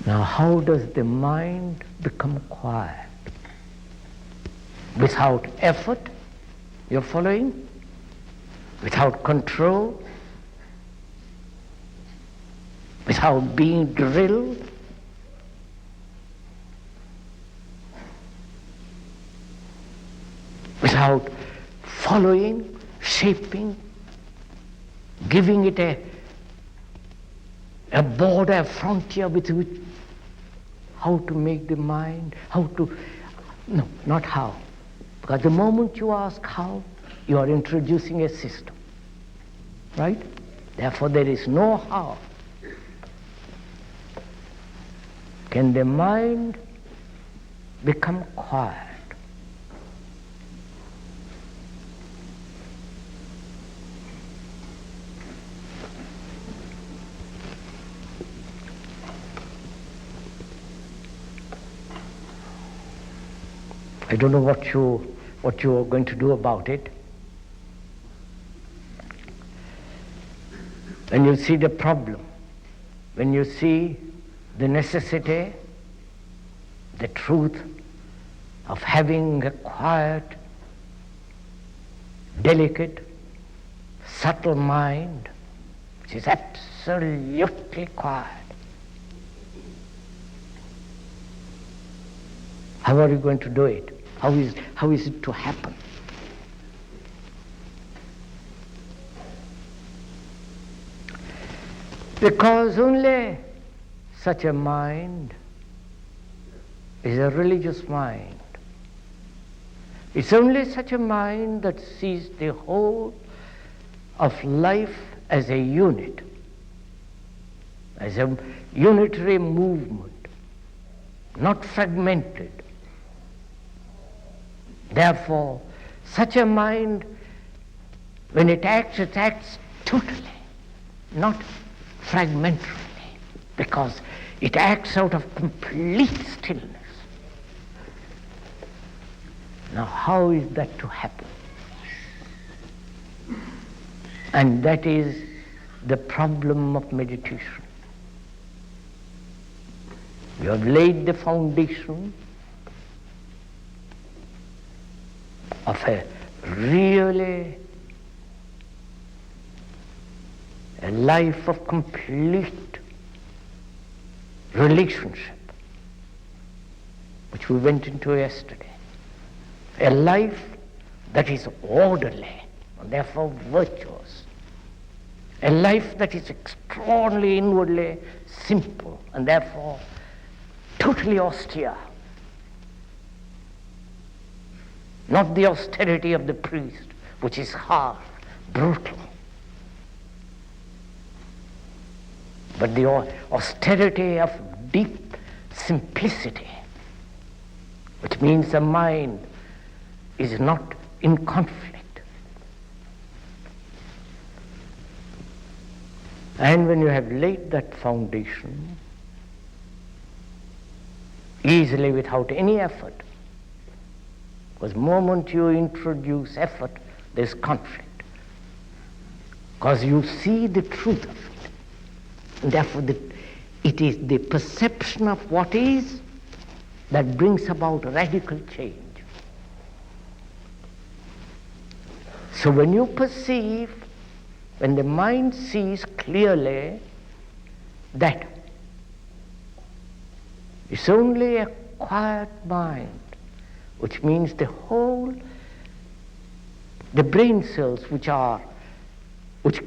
Now, how does the mind become quiet? Without effort, you're following? Without control? Without being drilled? Without following, shaping, giving it a border, a frontier with which how to make the mind, no, not how. Because the moment you ask how, you are introducing a system, right? Therefore there is no how. Can the mind become quiet? I don't know what you are going to do about it. When you see the problem, when you see the necessity, the truth of having a quiet, delicate, subtle mind, which is absolutely quiet, how are you going to do it? How is it to happen? Because only such a mind is a religious mind. It's only such a mind that sees the whole of life as a unit, as a unitary movement, not fragmented. Therefore, such a mind, when it acts totally, not fragmentarily, because it acts out of complete stillness. Now, how is that to happen? And that is the problem of meditation. You have laid the foundation of a life of complete relationship, which we went into yesterday. A life that is orderly and therefore virtuous. A life that is extraordinarily inwardly simple and therefore totally austere. Not the austerity of the priest, which is harsh, brutal, but the austerity of deep simplicity, which means the mind is not in conflict. And when you have laid that foundation, easily without any effort, because the moment you introduce effort, there's conflict. Because you see the truth of it. And therefore it is the perception of what is that brings about radical change. So when you perceive, when the mind sees clearly that it's only a quiet mind, which means the brain cells which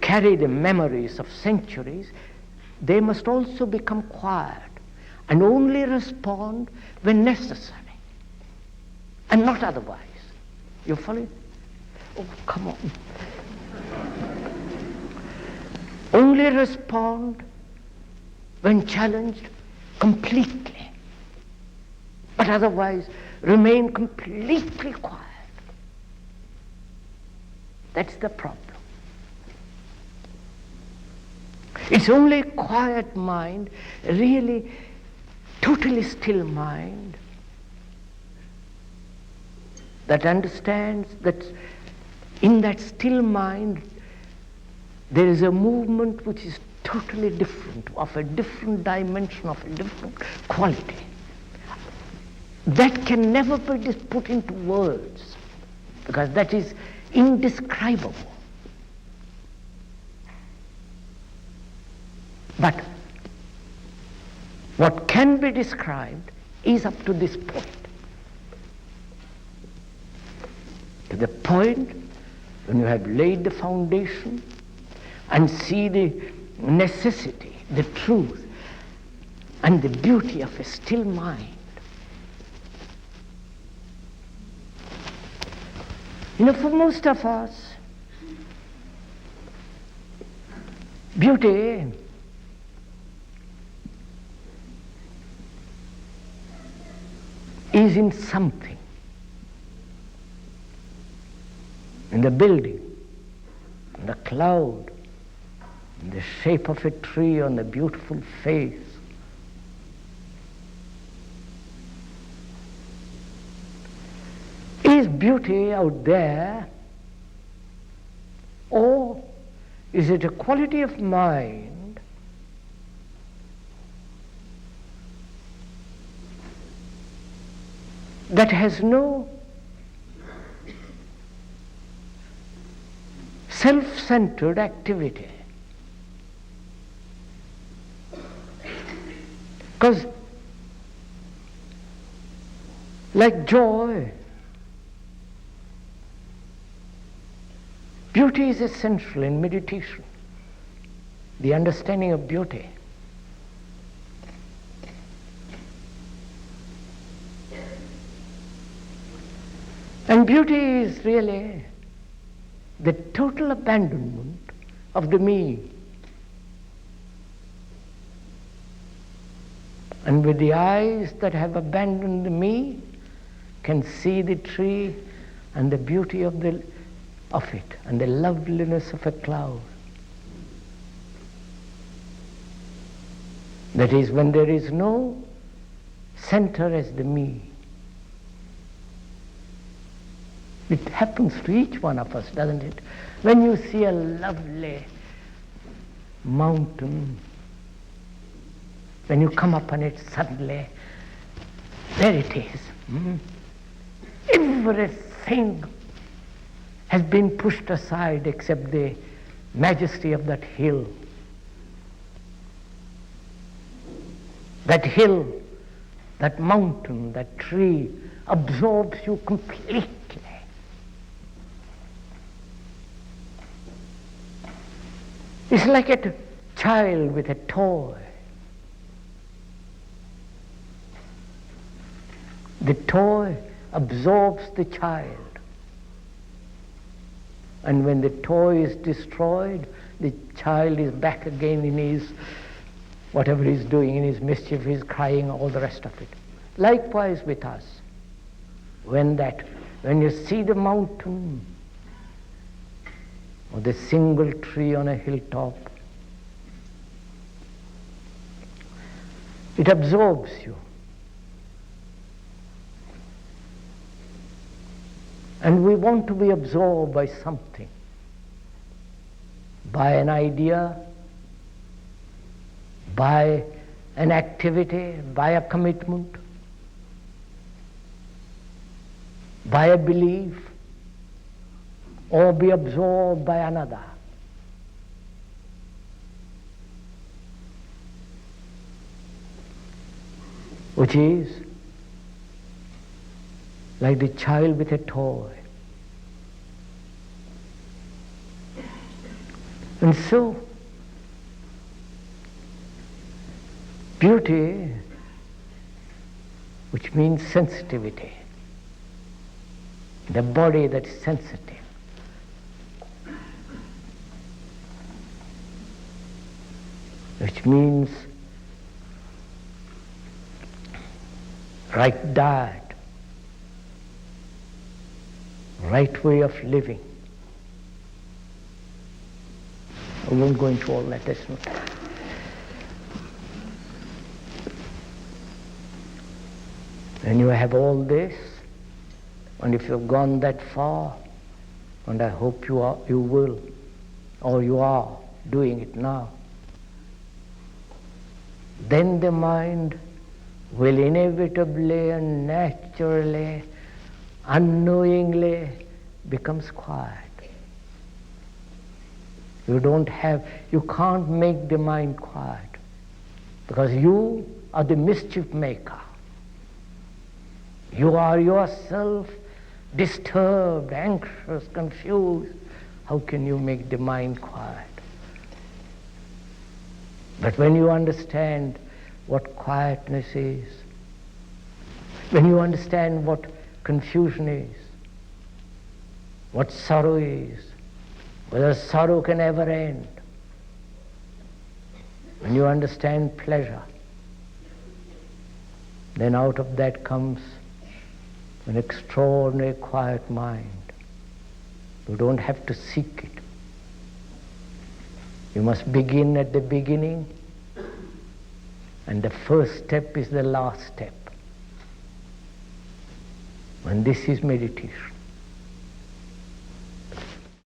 carry the memories of centuries, they must also become quiet and only respond when necessary and not otherwise. You follow? Oh, come on. Only respond when challenged completely, but otherwise remain completely quiet. That's the problem. It's only a quiet mind, really totally still mind, that understands that in that still mind there is a movement which is totally different, of a different dimension, of a different quality, that can never be put into words, because that is indescribable. But what can be described is up to this point. To the point when you have laid the foundation and see the necessity, the truth, and the beauty of a still mind. For most of us, beauty is in something, in the building, in the cloud, in the shape of a tree, on the beautiful face. Is beauty out there, or is it a quality of mind that has no self-centered activity? Because like joy, beauty is essential in meditation, the understanding of beauty. And beauty is really the total abandonment of the me. And with the eyes that have abandoned the me, can see the tree and the beauty of it, and the loveliness of a cloud. That is, when there is no center as the me. It happens to each one of us, doesn't it? When you see a lovely mountain, when you come upon it suddenly, there it is. Everything has been pushed aside except the majesty of that hill. That hill, that mountain, that tree absorbs you completely. It's like a child with a toy. The toy absorbs the child. And when the toy is destroyed, the child is back again in his, whatever he's doing, in his mischief, he's crying, all the rest of it. Likewise with us. When you see the mountain, or the single tree on a hilltop, it absorbs you. And we want to be absorbed by something, by an idea, by an activity, by a commitment, by a belief, or be absorbed by another. Which is like the child with a toy. And so, beauty, which means sensitivity, the body that's sensitive, which means right diet, right way of living. I won't go into all that, that's not. And you have all this, and if you've gone that far, and I hope you will, or you are doing it now, then the mind will inevitably and naturally, unknowingly becomes quiet. You can't make the mind quiet because you are the mischief maker. You are yourself disturbed, anxious, confused. How can you make the mind quiet? But when you understand what quietness is, when you understand what confusion is, what sorrow is, whether sorrow can ever end, when you understand pleasure, then out of that comes an extraordinary quiet mind. You don't have to seek it. You must begin at the beginning, and the first step is the last step. And this is meditation.